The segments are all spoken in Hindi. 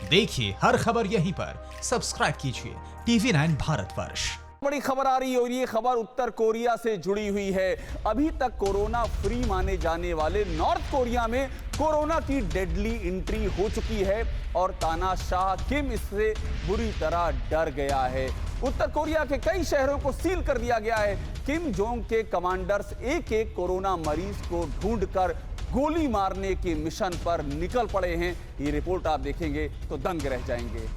देखिए हर खबर यहीं पर, सब्सक्राइब कीजिए TV9 भारतवर्ष। बड़ी खबर आ रही है और ये खबर उत्तर कोरिया से जुड़ी हुई है। अभी तक कोरोना फ्री माने जाने वाले नॉर्थ कोरिया में कोरोना की डेडली एंट्री हो चुकी है और तानाशाह किम इससे बुरी तरह डर गया है। उत्तर कोरिया के कई शहरों को सील कर दिया गया है। किम जोंग के कमांडर्स एक एक कोरोना मरीज को ढूंढकर गोली मारने के मिशन पर निकल पड़े हैं। ये रिपोर्ट आप देखेंगे तो दंग रह जाएंगे।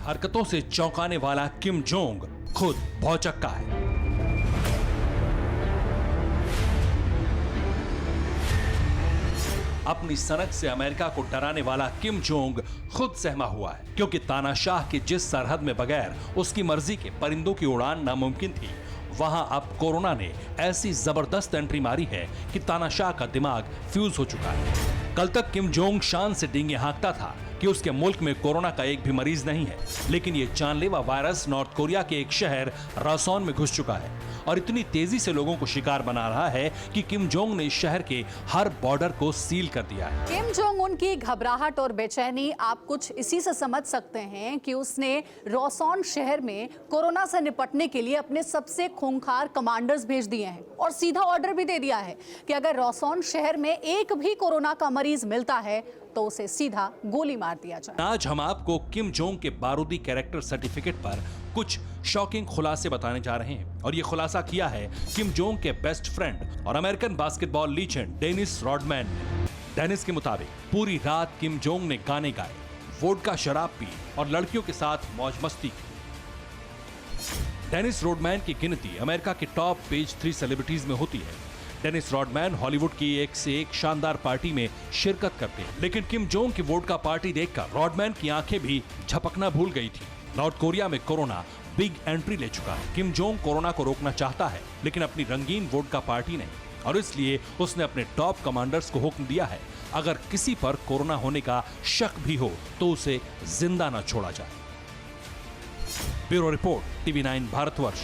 हरकतों से चौंकाने वाला किम जोंग खुद भौचक्का है। अपनी सनक से अमेरिका को डराने वाला किम जोंग खुद सहमा हुआ है, क्योंकि तानाशाह की जिस सरहद में बगैर उसकी मर्जी के परिंदों की उड़ान नामुमकिन थी, वहां अब कोरोना ने ऐसी जबरदस्त एंट्री मारी है कि तानाशाह का दिमाग फ्यूज हो चुका है। कल तक किम जोंग शान से डींगे हाँकता था कि उसके मुल्क में कोरोना का एक भी मरीज नहीं है, लेकिन ये जानलेवा वायरस नॉर्थ कोरिया के एक शहर रसौन में घुस चुका है और इतनी तेजी से लोगों को शिकार बना रहा है कि किम जोंग ने इस शहर के हर बॉर्डर को सील कर दिया है। किम जोंग उन की घबराहट और बेचैनी आप कुछ इसी से समझ सकते हैं कि उसने रसौन शहर में कोरोना से निपटने के लिए अपने सबसे खूंखार कमांडर्स भेज दिए हैं और सीधा ऑर्डर भी दे दिया है कि अगर रसौन शहर में एक भी कोरोना का मरीज मिलता है तो उसे सीधा गोली मार दिया जाए। आज हम आपको किम जोंग के बारूदी कैरेक्टर सर्टिफिकेट पर कुछ शॉकिंग खुलासे बताने जा रहे हैं और ये खुलासा किया है किम जोंग के बेस्ट फ्रेंड और American basketball legend Dennis Rodman ने। डेनिस के मुताबिक पूरी रात किम जोंग ने गाने गाए, वोडका शराब पी और लड़कियों के साथ मौज मस्ती की। डेनिस रॉडमैन की गिनती अमेरिका के टॉप पेज 3 सेलिब्रिटीज में होती है। डेनिस रॉडमैन हॉलीवुड की एक से एक शानदार पार्टी में शिरकत करते हैं, लेकिन किम जोंग की वोडका पार्टी देखकर रॉडमैन की आंखें भी झपकना भूल गई थी। नॉर्थ कोरिया में कोरोना बिग एंट्री ले चुका है। किम जोंग कोरोना को रोकना चाहता है, लेकिन अपनी रंगीन वोडका पार्टी नहीं, और इसलिए उसने अपने टॉप कमांडर्स को हुक्म दिया है, अगर किसी पर कोरोना होने का शक भी हो तो उसे जिंदा न छोड़ा जाए। Bureau report TV9 Bharatvarsh.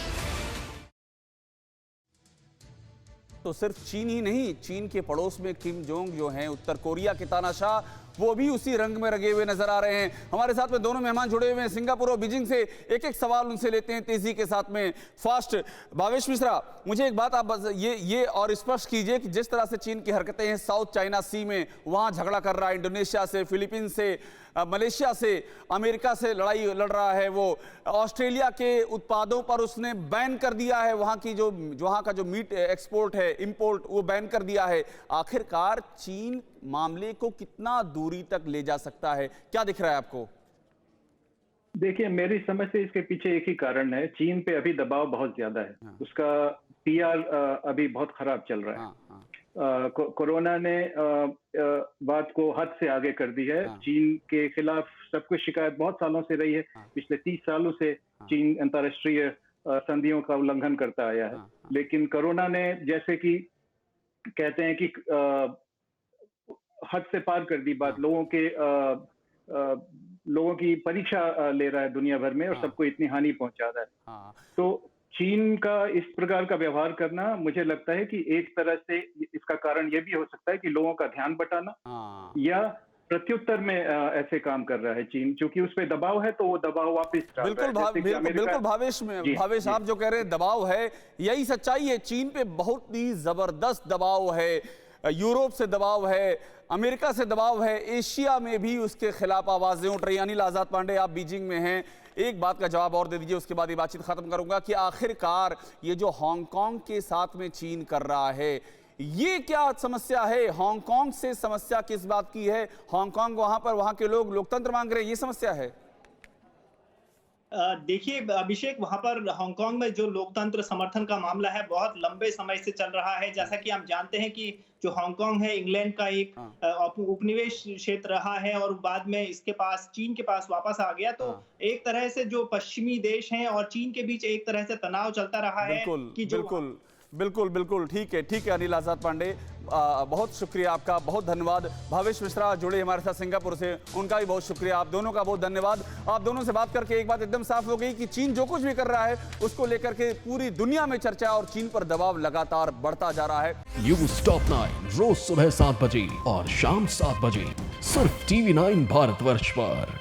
तो सिर्फ चीन ही नहीं, चीन के पड़ोस में किम जोंग जो हैं उत्तर कोरिया के तानाशाह, वो भी उसी रंग में रंगे हुए नजर आ रहे हैं। हमारे साथ में दोनों मेहमान जुड़े हुए हैं सिंगापुर और बीजिंग से। एक एक सवाल उनसे लेते हैं तेजी के साथ में, फास्ट। भावेश मिश्रा, मुझे एक बात आप ये और स्पष्ट कीजिए कि जिस तरह से चीन की हरकतें हैं साउथ चाइना सी में, वहां झगड़ा कर रहा है, इंडोनेशिया से, फिलीपींस से, मलेशिया से, अमेरिका से लड़ाई लड़ रहा है, वो ऑस्ट्रेलिया के उत्पादों पर उसने बैन कर दिया है, वहां का जो मीट एक्सपोर्ट है, इंपोर्ट, वो बैन कर दिया है। आखिरकार चीन मामले को कितना दूरी तक ले जा सकता है, क्या दिख रहा है आपको? देखिए, मेरी समझ से इसके पीछे एक ही कारण है, चीन पे अभी दबाव बहुत ज्यादा है। हाँ। उसका PR अभी बहुत खराब चल रहा है। हाँ, हाँ। कोरोना ने बात को हद से आगे कर दी है। हाँ। चीन के खिलाफ सब कुछ शिकायत बहुत सालों से रही है। हाँ। पिछले 30 सालों से चीन अंतर्राष्ट्रीय संधियों का उल्लंघन करता आया है। लेकिन कोरोना ने, जैसे कि कहते हैं कि हद से पार कर दी बात, लोगों की परीक्षा ले रहा है दुनिया भर में और सबको इतनी हानि पहुंचा रहा है। तो चीन का इस प्रकार का व्यवहार करना, मुझे लगता है कि एक तरह से इसका कारण यह भी हो सकता है कि लोगों का ध्यान बटाना, या प्रत्युत्तर में ऐसे काम कर रहा है चीन, क्योंकि उस पर दबाव है तो वो दबाव वापस डाल रहा है। बिल्कुल भावेश, आप जो कह रहे हैं दबाव है, यही सच्चाई है। चीन पे बहुत ही जबरदस्त दबाव है, यूरोप से दबाव है, अमेरिका से दबाव है, एशिया में भी उसके खिलाफ आवाजें उठ रही हैं। अनिल आजाद पांडे, आप बीजिंग में हैं, एक बात का जवाब और दे दीजिए, उसके बाद ये बातचीत खत्म करूंगा कि आखिरकार ये जो हांगकांग के साथ में चीन कर रहा है, ये क्या समस्या है? हांगकांग से समस्या किस बात की है? हांगकांग वहां के लोग लोकतंत्र मांग रहे हैं, ये समस्या है? देखिए अभिषेक, वहां पर हांगकांग में जो लोकतंत्र समर्थन का मामला है बहुत लंबे समय से चल रहा है। जैसा कि हम जानते हैं कि जो हांगकांग है इंग्लैंड का एक उपनिवेश क्षेत्र रहा है और बाद में इसके पास, चीन के पास वापस आ गया। तो एक तरह से जो पश्चिमी देश हैं और चीन के बीच एक तरह से तनाव चलता रहा है कि जो बिल्कुल बिल्कुल, ठीक है अनिल आजाद पांडे, बहुत शुक्रिया आपका, बहुत धन्यवाद। भावेश मिश्रा जुड़े हमारे साथ सिंगापुर से, उनका भी बहुत शुक्रिया, आप दोनों का बहुत धन्यवाद। आप दोनों से बात करके एक बात एकदम साफ हो गई कि चीन जो कुछ भी कर रहा है उसको लेकर के पूरी दुनिया में चर्चा और चीन पर दबाव लगातार बढ़ता जा रहा है। न्यूज़ टॉप 9 रोज सुबह 7 बजे और शाम 7 बजे सिर्फ TV9 भारतवर्ष पर।